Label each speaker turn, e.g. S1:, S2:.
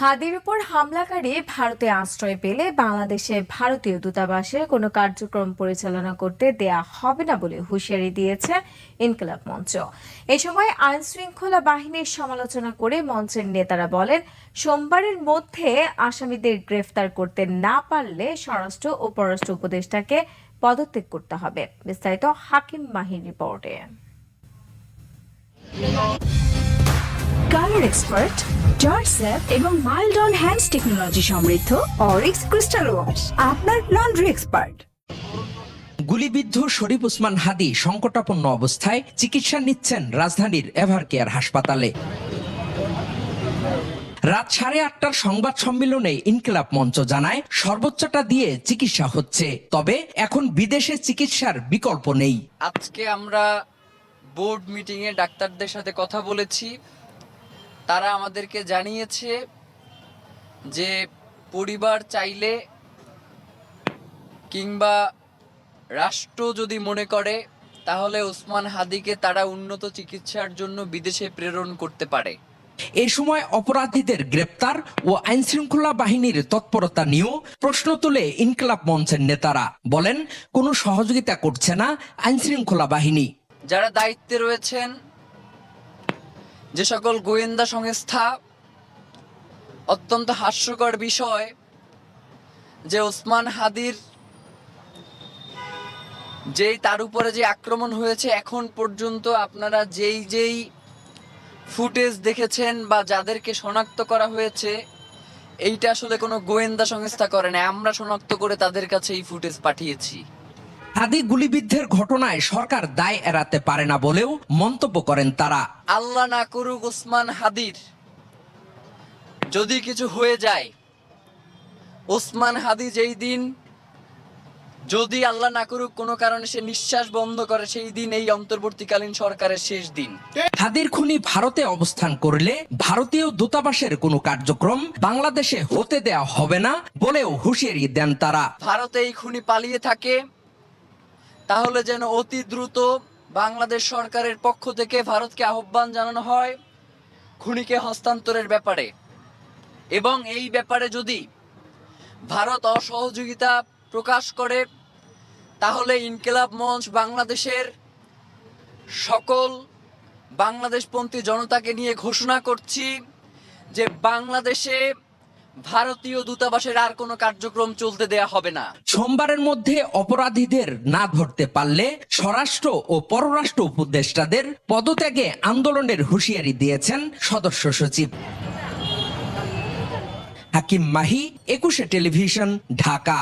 S1: হাদির উপর হামলাকারী ভারতে আশ্রয় পেলে বাংলাদেশে ভারতীয় দূতাবাসের কোনো কার্যক্রম পরিচালনা করতে দেয়া হবে না বলে হুঁশিয়ারি দিয়েছে ইনকিলাব মঞ্চ। এ সময় আইন শৃঙ্খলা বাহিনীর সমালোচনা করে মঞ্চের নেতারা বলেন, সোমবারের মধ্যে আসামিদের গ্রেফতার করতে না পারলে স্বরাষ্ট্র ও পররাষ্ট্র উপদেষ্টাকে পদত্যাগ করতে হবে। বিস্তারিত হাকিম মাহির রিপোর্টে।
S2: কালার এক্সপার্ট, জর্জ স্যাপ এবং মাইল্ড অন হ্যান্ডস টেকনোলজি সমৃদ্ধ অরিক্স ক্রিস্টাল ওয়াশ আপনার লন্ড্রি এক্সপার্ট।
S3: গুলিবিদ্ধ শরীফ ওসমান হাদি সংকটাপন্ন অবস্থায় চিকিৎসা নিচ্ছেন রাজধানীর এভারকেয়ার হাসপাতালে। রাত 8:30টার সংবাদ সম্মেলনে ইনকিলাব মঞ্চ জানায়, সর্বোচ্চটা দিয়ে চিকিৎসা হচ্ছে, তবে এখন বিদেশে চিকিৎসার বিকল্প নেই।
S4: আজকে আমরা বোর্ড মিটিংয়ে ডাক্তারদের সাথে কথা বলেছি। তারা আমাদেরকে জানিয়েছে যে পরিবার চাইলে কিংবা রাষ্ট্র যদি মনে করে তাহলে ওসমান হাদিকে তারা উন্নত চিকিৎসার জন্য বিদেশে প্রেরণ করতে পারে।
S3: এ সময় অপরাধীদের গ্রেপ্তার ও আইন শৃঙ্খলা বাহিনীর তৎপরতা নিয়েও প্রশ্ন তুলে ইনকিলাব মঞ্চের নেতারা বলেন, কোনো সহযোগিতা করছে না আইন শৃঙ্খলা বাহিনী।
S4: যারা দায়িত্বে রয়েছেন, যে সকল গোয়েন্দা সংস্থা, অত্যন্ত হাস্যকর বিষয় যে ওসমান হাদির তার উপরে যে আক্রমণ হয়েছে, এখন পর্যন্ত আপনারা যেই ফুটেজ দেখেছেন বা যাদেরকে শনাক্ত করা হয়েছে, এইটা আসলে কোনো গোয়েন্দা সংস্থা করে না, আমরা শনাক্ত করে তাদের কাছে এই ফুটেজ পাঠিয়েছি।
S3: হাদি গুলিবিদ্ধের ঘটনায় সরকার দায় এড়াতে পারে না বলেও মন্তব্য করেন তারা।
S4: আল্লাহ না করুক ওসমান হাদির যদি কিছু হয়ে যায়, ওসমান হাদি যেই দিন, যদি আল্লাহ না করুক কোনো কারণে সে নিঃশ্বাস বন্ধ করে, সেই দিন এই অন্তর্বর্তীকালীন সরকারের শেষ দিন।
S3: হাদির খুনি ভারতে অবস্থান করলে ভারতীয় দূতাবাসের কোনো কার্যক্রম বাংলাদেশে হতে দেয়া হবে না বলেও হুঁশিয়ারি দেন তারা।
S4: ভারতে এই খুনি পালিয়ে থাকে, তাহলে যেন অতি দ্রুত বাংলাদেশ সরকারের পক্ষ থেকে ভারতকে আহ্বান জানানো হয় খুনিকে হস্তান্তরের ব্যাপারে, এবং এই ব্যাপারে যদি ভারত অসহযোগিতা প্রকাশ করে তাহলে ইনকিলাব মঞ্চ বাংলাদেশের সকল বাংলাদেশপন্থী জনতাকে নিয়ে ঘোষণা করছি যে বাংলাদেশে ভারতীয় দূতাবাসের আর কোনো কার্যক্রম চলতে দেয়া হবে না।
S3: সোমবারের মধ্যে অপরাধীদের না ধরতে পারলে স্বরাষ্ট্র ও পররাষ্ট্র উপদেষ্টাদের পদত্যাগে আন্দোলনের হুঁশিয়ারি দিয়েছেন সদস্য সচিব। হাকিম মাহি, 21 টেলিভিশন, ঢাকা।